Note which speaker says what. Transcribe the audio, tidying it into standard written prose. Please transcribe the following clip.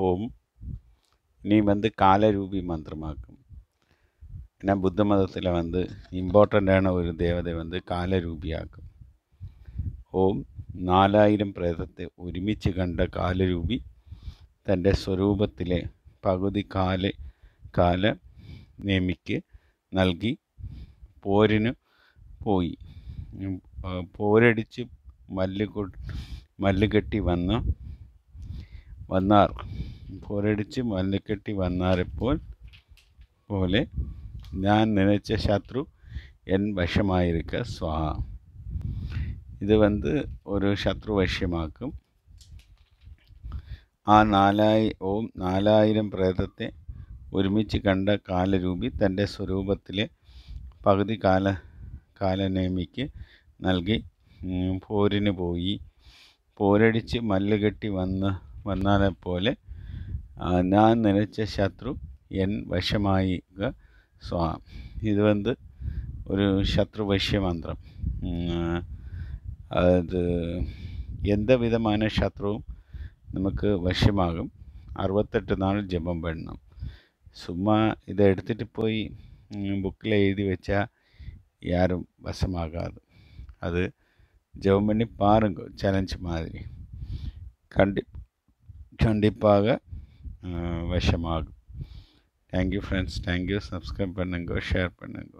Speaker 1: ஓம் நீ காலரூபி மந்திரமாக்கும். ஏன்னா புத்த மதத்தில் இம்பார்ட்டண்ட்டான ஒரு தேவதை കാലരൂപിയാക്കും. ഓം 4000 പ്രേതത്തെ ഒരുമിച്ച് കണ്ട കാലരൂപി തൻ്റെ സ്വരൂപത്തിലെ പകുതി കാലനേമിക്ക് നൽകി പോരിന് പോയി. പോരടിച്ച് മല്ലുകെട്ടി വന്നാരെപ്പോൾ പോലെ ഞാൻ നനച്ച ശത്രു എൻ വശമായിരിക്ക സ്വാഹ. ഇത് ഒരു ശത്രു വശ്യമാക്കും. ആ 4000 പ്രേതത്തെ ഒരുമിച്ച് കണ്ട കാലരൂപി തൻ്റെ സ്വരൂപത്തിലെ പകുതി കാലനേമിക്ക് നൽകി പോരിന് പോയി. പോരടിച്ച് മല്ലുകെട്ടി വന്നാലെപ്പോലെ ഞാൻ നനച്ച ശത്രു എൻ വശമായിക സ്വാഹ. ഇത് ഒരു ശത്രു വശ്യമന്ത്രം. അത് எந்த விதமான சத்ருவும் நமக்கு வசியமாகும். 68 நாள் ஜெபம் பண்ணணும். சும்மா இதை எடுத்துகிட்டு போய் புக்கில் எழுதி வச்சா யாரும் வசமாகாது. அது ஜெபம் பண்ணி பாருங்க, சேலஞ்ச் மாதிரி. கண்டிப்பாக வசமாகும். Thank you friends, thank you. சப்ஸ்கிரைப் பண்ணுங்க, ஷேர் பண்ணுங்க.